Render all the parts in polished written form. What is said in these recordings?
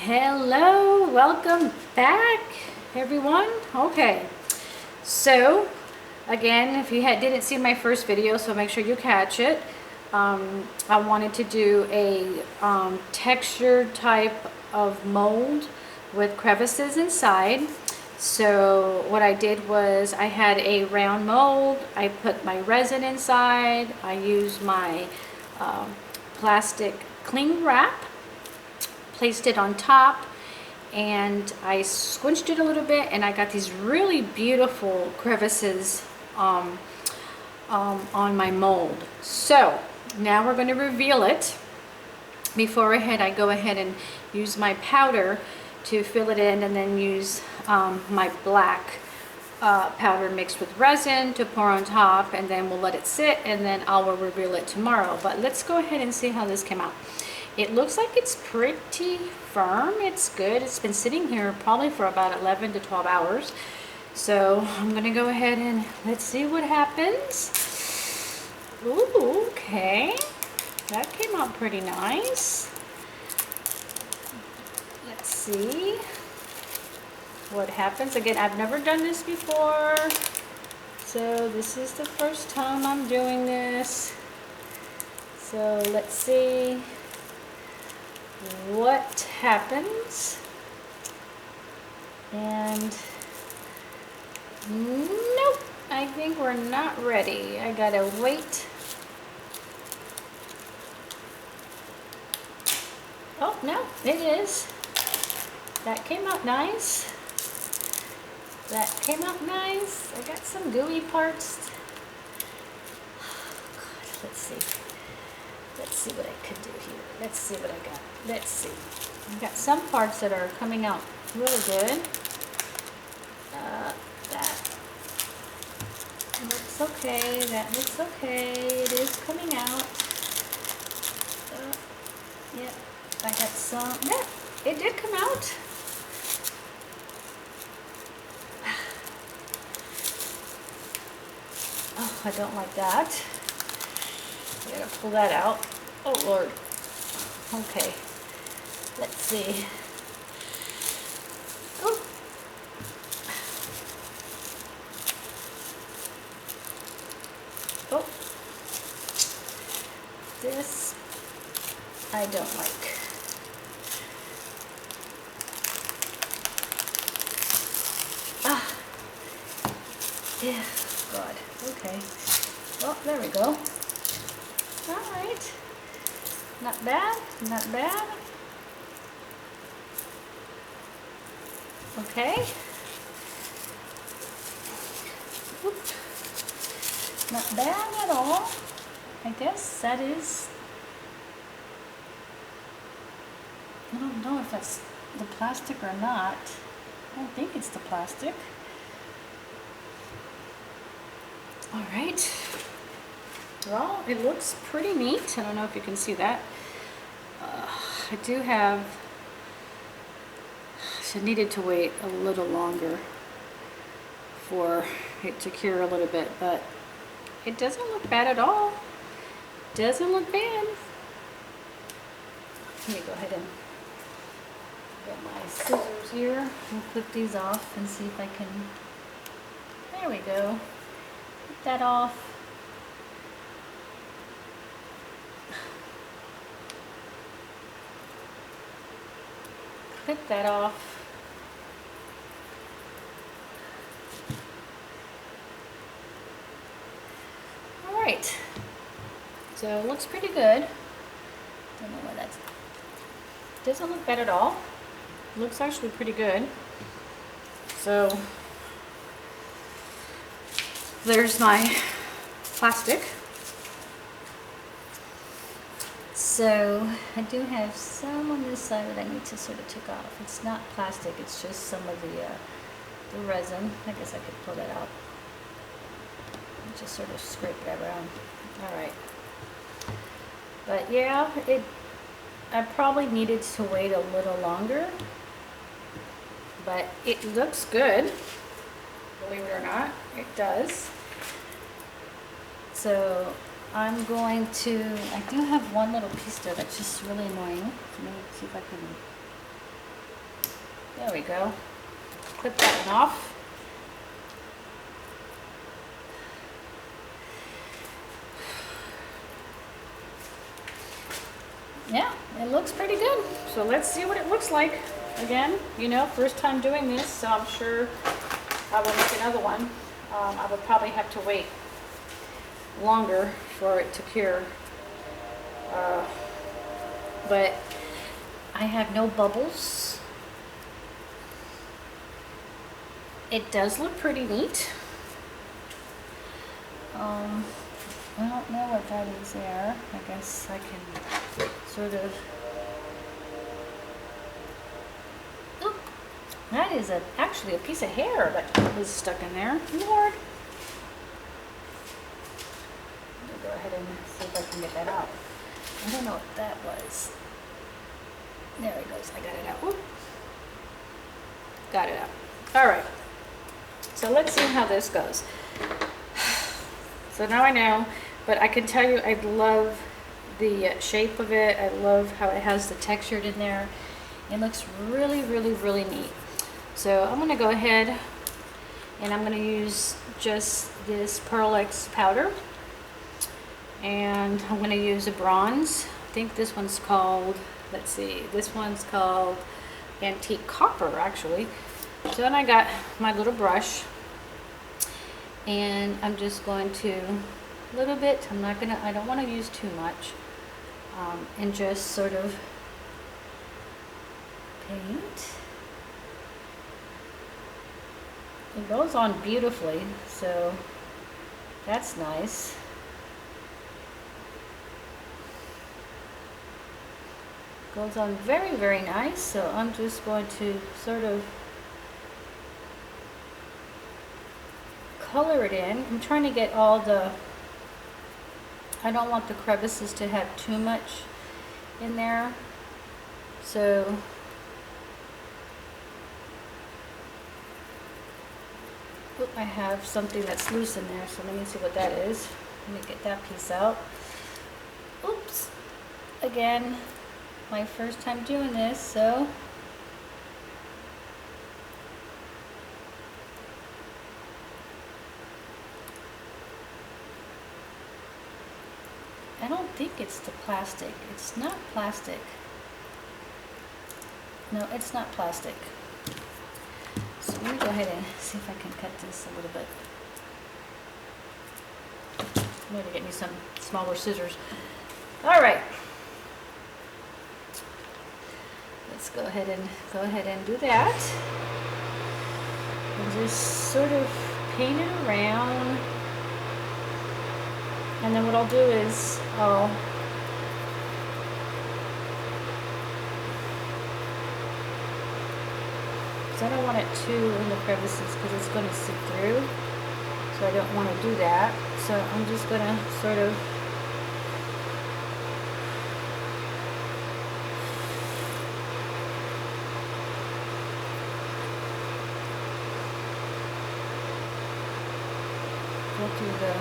Hello, welcome back everyone. Okay, so again, if you didn't see my first video, so make sure you catch it. I wanted to do a textured type of mold with crevices inside. So what I did was I had a round mold, I put my resin inside, I used my plastic cling wrap, placed it on top, and I squinched it a little bit, and I got these really beautiful crevices on my mold. So now we're going to reveal it. Before I go ahead and use my powder to fill it in, and then use my black powder mixed with resin to pour on top, and then we'll let it sit, and then I will reveal it tomorrow. But let's go ahead and see how this came out. It looks like it's pretty firm. It's good. It's been sitting here probably for about 11 to 12 hours. So I'm gonna go ahead and let's see what happens. Ooh, okay. That came out pretty nice. Let's see what happens. Again, I've never done this before, so this is the first time I'm doing this. So let's see what happens. And nope, I think we're not ready. I gotta wait. Oh no, it is. That came out nice. That came out nice. I got some gooey parts. Oh, God, let's see. Let's see what I could do here. Let's see what I got. Let's see. I've got some parts that are coming out really good. That looks okay. That looks okay. It is coming out. Yep. I got some. Yeah, it did come out. Oh, I don't like that. I gotta pull that out. Oh Lord. Okay. Let's see. Oh. Oh. This I don't like. Ah. Yeah. God. Okay. Well, there we go. All right. Not bad. Not bad. Okay. Oop. Not bad at all. I guess that is. I don't know if that's the plastic or not. I don't think it's the plastic. All right. Well, it looks pretty neat. I don't know if you can see that. I do have. I needed to wait a little longer for it to cure a little bit, but it doesn't look bad at all. Doesn't look bad. Let me go ahead and get my scissors here and clip these off and see if I can. There we go. Clip that off. Clip that off. All right. So it looks pretty good. Don't know why that's. Doesn't look bad at all. Looks actually pretty good. So there's my plastic. So I do have some on this side that I need to sort of take off. It's not plastic, it's just some of the resin. I guess I could pull that out. And just sort of scrape that around. All right. But yeah, I probably needed to wait a little longer, but it looks good. Believe it or not, it does. So I'm going to, I do have one little piece there that's just really annoying. Let me see if I can There we go. Clip that one off. Yeah, it looks pretty good. So let's see what it looks like. Again, you know, first time doing this, so I'm sure I will make another one. I would probably have to wait longer for it to cure. But I have no bubbles. It does look pretty neat. I don't know what that is there. I guess I can sort of... Oop! That is actually a piece of hair that was stuck in there. Lord! Let me go ahead and see if I can get that out. I don't know what that was. There it goes. I got it out. Oop. Got it out. All right. So let's see how this goes. So now I know, but I can tell you I love the shape of it. I love how it has the texture in there. It looks really, really, really neat. So I'm going to go ahead and I'm going to use just this Pearl X powder. And I'm going to use a bronze. I think this one's called, let's see, this one's called Antique Copper, actually. So then I got my little brush. And I'm just going to, a little bit, I don't want to use too much. And just sort of paint. It goes on beautifully, so that's nice. Goes on very, very nice, so I'm just going to sort of color it in. I'm trying to get all the, I don't want the crevices to have too much in there, so oop, I have something that's loose in there, so let me see what that is. Let me get that piece out. Oops, again, my first time doing this, so I don't think it's the plastic. It's not plastic. No, it's not plastic. So let me go ahead and see if I can cut this a little bit. I'm going to get me some smaller scissors. All right. Let's go ahead and do that. And just sort of paint it around. And then what I'll do is I'll because I don't want it too in the crevices because it's going to seep through. So I don't want to do that. So I'm just going to sort of go through the,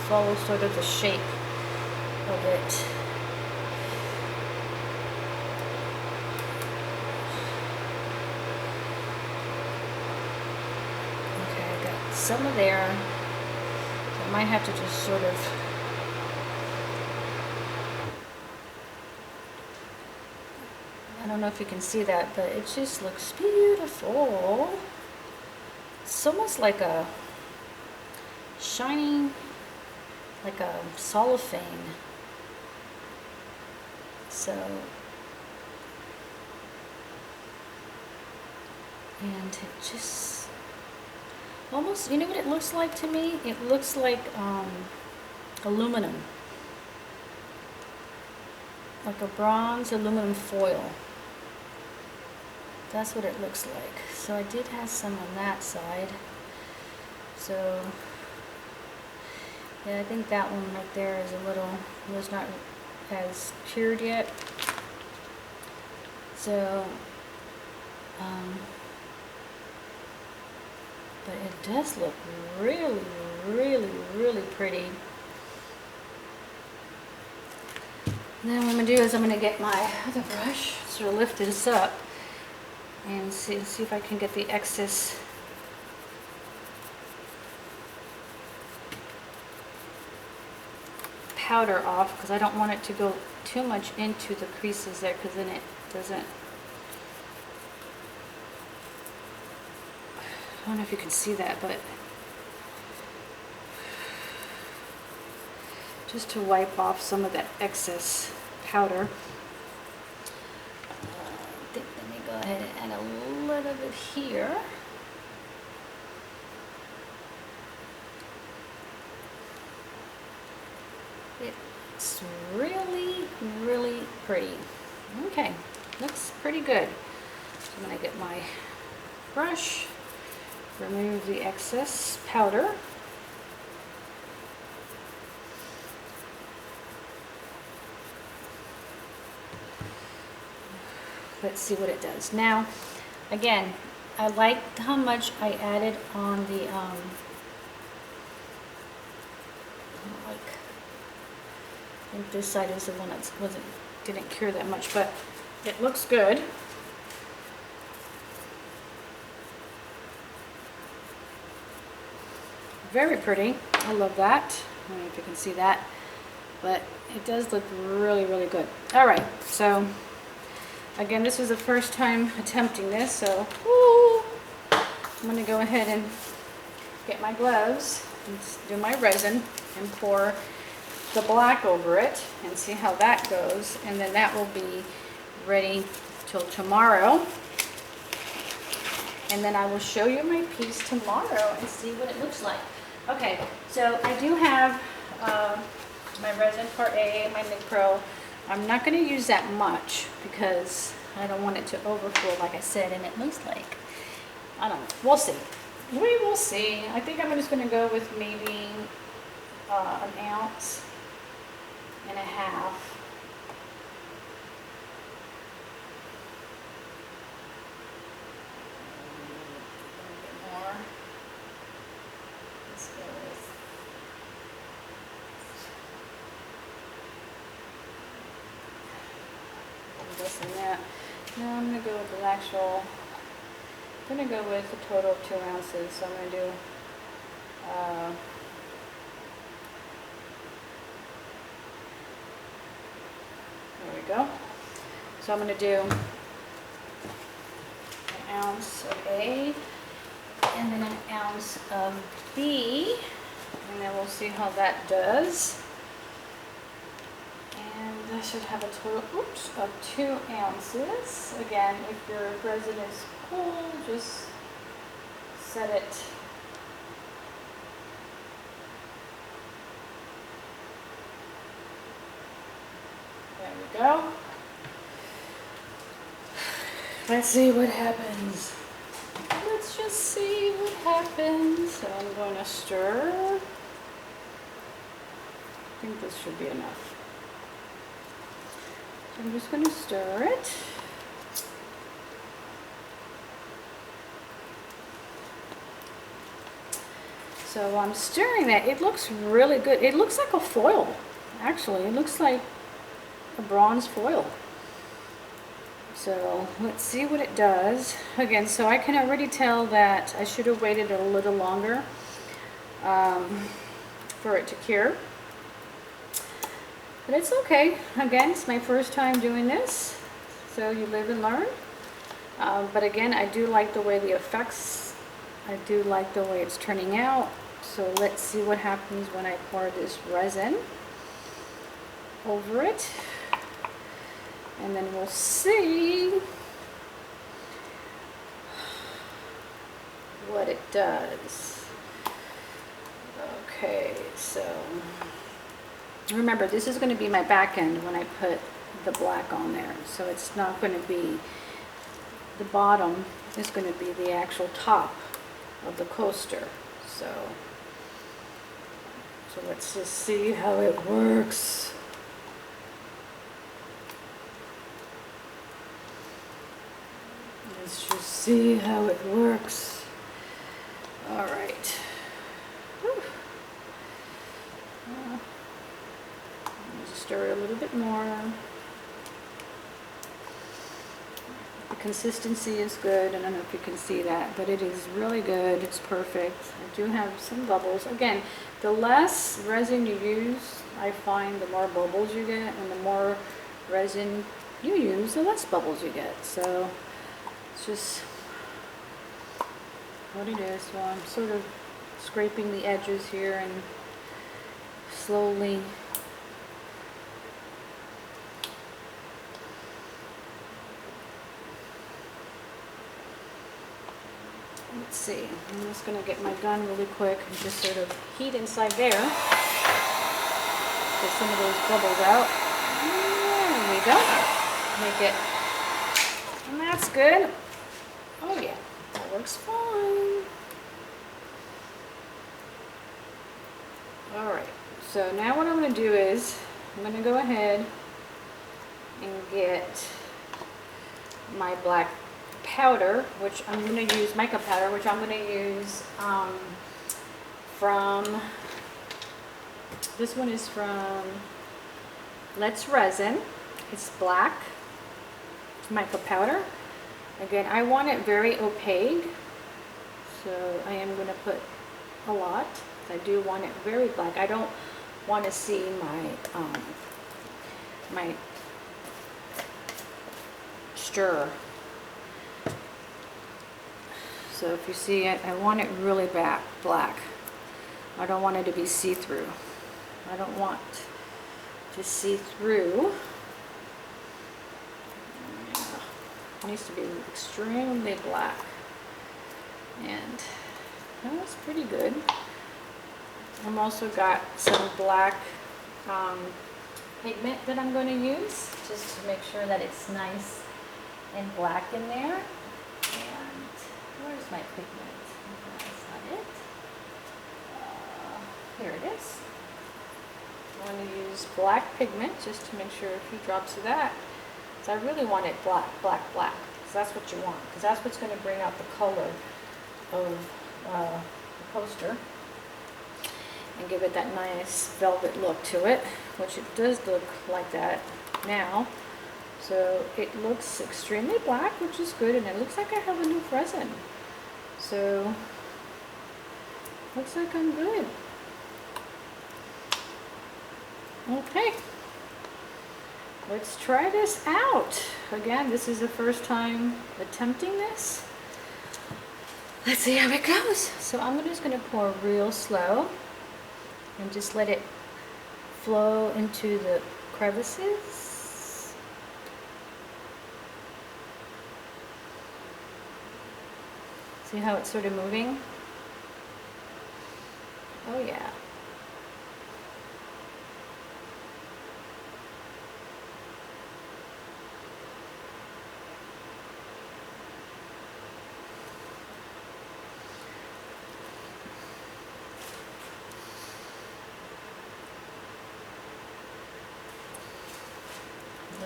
follow sort of the shape of it. Okay, I got some of there. So I might have to just sort of I don't know if you can see that, but it just looks beautiful. It's almost like a shining, like a cellophane. So, and it just almost, you know what it looks like to me? It looks like aluminum, like a bronze aluminum foil. That's what it looks like. So I did have some on that side. So yeah, I think that one right there is a little, was not as cured yet. So, but it does look really, really, really pretty. And then what I'm going to do is I'm going to get my other brush, sort of lift this up, and see if I can get the excess powder off, because I don't want it to go too much into the creases there, because then it doesn't. I don't know if you can see that, but just to wipe off some of that excess powder. I think let me go ahead and add a little bit here. It's really, really pretty. Okay, looks pretty good. So I'm going to get my brush, remove the excess powder. Let's see what it does. Now, again, I liked how much I added on the, I think this side is the one that didn't cure that much, but it looks good. Very pretty. I love that. I don't know if you can see that, but it does look really, really good. All right, so again, this was the first time attempting this, so woo, I'm going to go ahead and get my gloves and do my resin and pour the black over it and see how that goes, and then that will be ready till tomorrow, and then I will show you my piece tomorrow and see what it looks like. Okay, so I do have my resin part A and my Micro. I'm not going to use that much because I don't want it to overflow, like I said, and it looks like, I don't know, we'll see. We will see. I think I'm just going to go with maybe an ounce and a half. A little bit more. Let's go with this and that. Now I'm going to go with the actual, I'm going to go with a total of 2 ounces. So I'm going to do there we go. So I'm going to do an ounce of A and then an ounce of B, and then we'll see how that does. And I should have a total, oops, of 2 ounces. Again, if your resin is cool, just set it there we go. Let's see what happens. Let's just see what happens. So I'm going to stir. I think this should be enough. So I'm just going to stir it. So I'm stirring that. It looks really good. It looks like a foil, actually. It looks like a bronze foil. So let's see what it does. Again, so I can already tell that I should have waited a little longer for it to cure. But it's okay. Again, it's my first time doing this, so you live and learn. But again, I do like the way the effects, I do like the way it's turning out. So let's see what happens when I pour this resin over it. And then we'll see what it does. Okay, so remember, this is going to be my back end when I put the black on there. So it's not going to be the bottom, it's going to be the actual top of the coaster. So let's just see how it works. Let's just see how it works. All right. Just stir it a little bit more. consistency is good. I don't know if you can see that, but it is really good. It's perfect. I do have some bubbles. Again, the less resin you use, I find the more bubbles you get, and the more resin you use, the less bubbles you get. So it's just what it is. So I'm sort of scraping the edges here and slowly let's see. I'm just going to get my gun really quick and just sort of heat inside there. Get some of those bubbles out. There we go. Make it. And that's good. Oh yeah, that works fine. Alright, so now what I'm going to do is I'm going to go ahead and get my black powder, which I'm going to use, mica powder, which I'm going to use from, this one is from Let's Resin. It's black mica powder. Again, I want it very opaque, so I am going to put a lot. I do want it very black. I don't want to see my stir. So if you see it, I want it really black. I don't want it to be see-through. I don't want to see through. It needs to be extremely black. And that was pretty good. I've also got some black pigment that I'm going to use just to make sure that it's nice and black in there. And where's my pigment? That's not it. Here it is. I'm going to use black pigment just to make sure a few drops of that. So I really want it black, black, black. Because that's what you want. Because that's what's going to bring out the color of the poster. And give it that nice velvet look to it. Which it does look like that now. So it looks extremely black, which is good. And it looks like I have enough resin. So, looks like I'm good. Okay. Let's try this out. Again, this is the first time attempting this. Let's see how it goes. So I'm just going to pour real slow and just let it flow into the crevices. See how it's sort of moving? Oh yeah.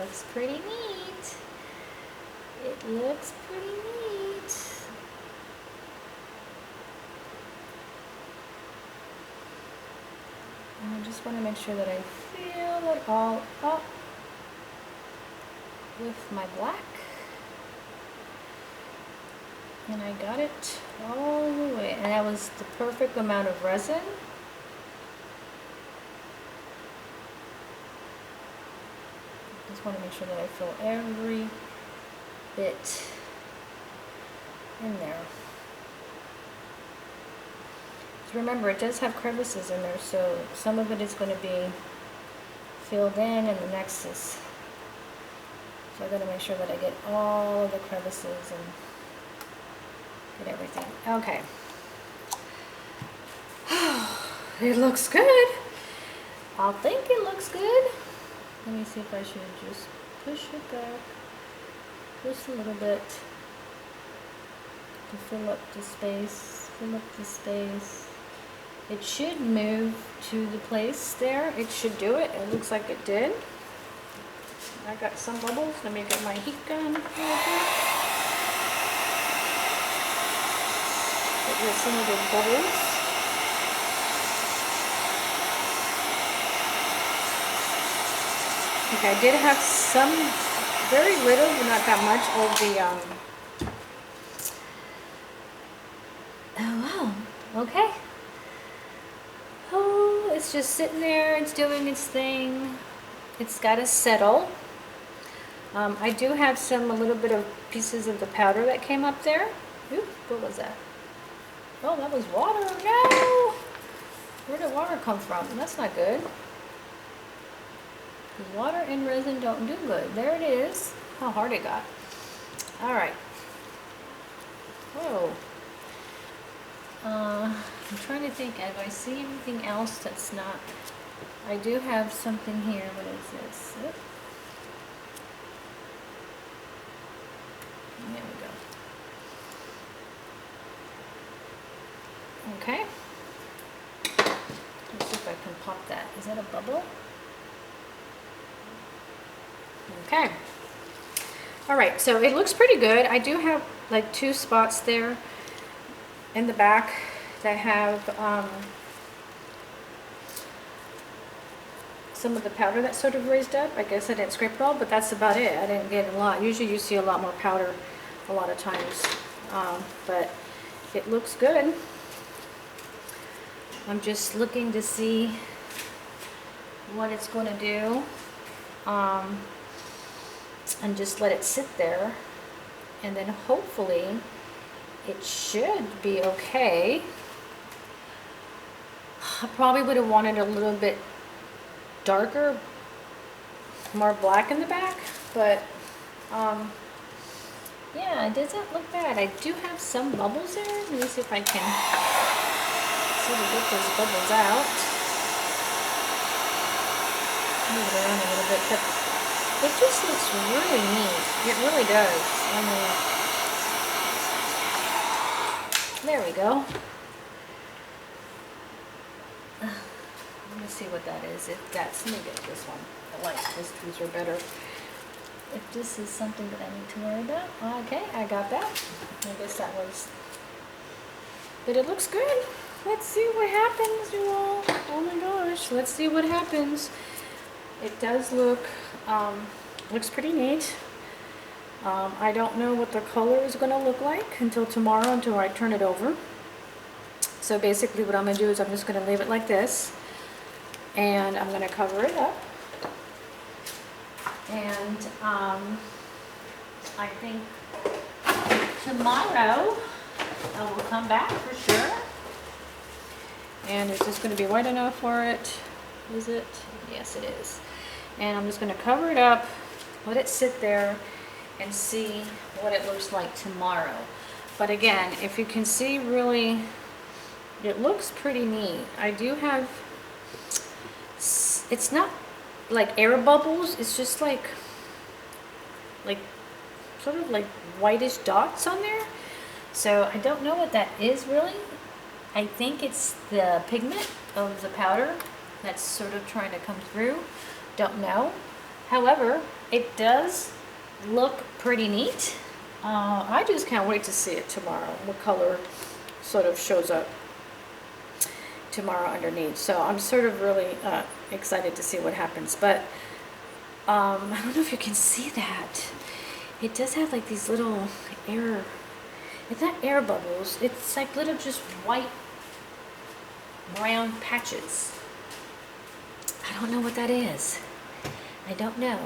Looks pretty neat. It looks pretty neat. And I just want to make sure that I fill it all up with my black. And I got it all the way. And that was the perfect amount of resin. Just want to make sure that I fill every bit in there. So remember, it does have crevices in there, so some of it is going to be filled in and the next is, so I got to make sure that I get all of the crevices and get everything. Okay. It looks good. I think it looks good. Let me see if I should just push it back just a little bit to fill up the space, It should move to the place there. It should do it. It looks like it did. I got some bubbles. Let me get my heat gun real quick. Get rid of some of those bubbles. Okay, I did have some very little, but not that much of the, oh wow, okay. Oh, it's just sitting there, it's doing its thing. It's got to settle. I do have a little bit of pieces of the powder that came up there. Oop, what was that? Oh, that was water. No! Where did water come from? That's not good. Because water and resin don't do good. There it is. How hard it got. All right. Whoa. I'm trying to think, if I see anything else that's not... I do have something here. What is this? Oop. There we go. Okay. Let's see if I can pop that. Is that a bubble? Okay. All right, so it looks pretty good. I do have like 2 spots there in the back that have some of the powder that's sort of raised up. I guess I didn't scrape it all, but that's about it. I didn't get a lot. Usually you see a lot more powder a lot of times, but it looks good. I'm just looking to see what it's going to do, and just let it sit there, and then hopefully it should be okay. I probably would have wanted a little bit darker, more black in the back, but yeah, it doesn't look bad. I do have some bubbles there. Let me see if I can sort of get those bubbles out. Move it around a little bit, but it just looks really neat. It really does. I mean, there we go. Let me see what that is. If that's, let me get this one. I like this. These are better. If this is something that I need to worry about. Okay, I got that. I guess that was... But it looks good. Let's see what happens, you all. Oh my gosh. Let's see what happens. It does look, looks pretty neat. I don't know what the color is going to look like until tomorrow, until I turn it over. So basically what I'm going to do is I'm just going to leave it like this. And I'm going to cover it up. And I think tomorrow I will come back for sure. And is this going to be white enough for it? Is it? Yes, it is. And I'm just going to cover it up, let it sit there, and see what it looks like tomorrow. But again, if you can see, really, it looks pretty neat. I do have, it's not like air bubbles, it's just like sort of like whitish dots on there. So I don't know what that is really. I think it's the pigment of the powder that's sort of trying to come through. Don't know. However, it does look pretty neat. I just can't wait to see it tomorrow, what color sort of shows up tomorrow underneath. So I'm sort of really excited to see what happens. But I don't know if you can see that. It does have like these little air, it's not air bubbles, it's like little just white brown patches. I don't know what that is. I don't know.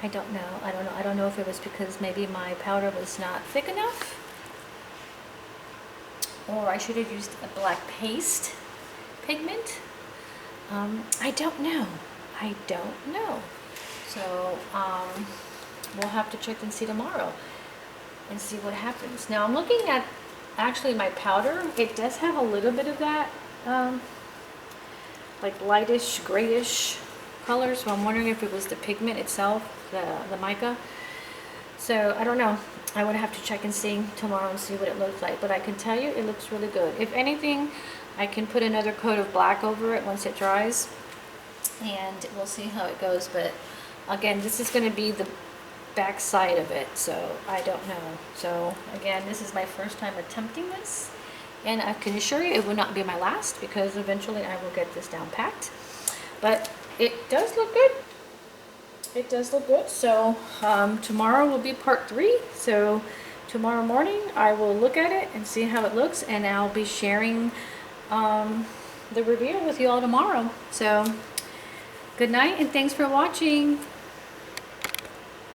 I don't know. I don't know. I don't know if it was because maybe my powder was not thick enough, or I should have used a black paste pigment. I don't know. I don't know. So we'll have to check and see tomorrow and see what happens. Now I'm looking at actually my powder. It does have a little bit of that like lightish grayish color, so I'm wondering if it was the pigment itself, the mica. So I don't know. I would have to check and see tomorrow and see what it looks like, but I can tell you it looks really good. If anything, I can put another coat of black over it once it dries, and we'll see how it goes. But again, this is going to be the back side of it, so I don't know. So again, this is my first time attempting this, and I can assure you it will not be my last, because eventually I will get this down packed. But it does look good. it does look good. So tomorrow will be part 3. So tomorrow morning I will look at it and see how it looks, and I'll be sharing the review with you all tomorrow. So good night and thanks for watching.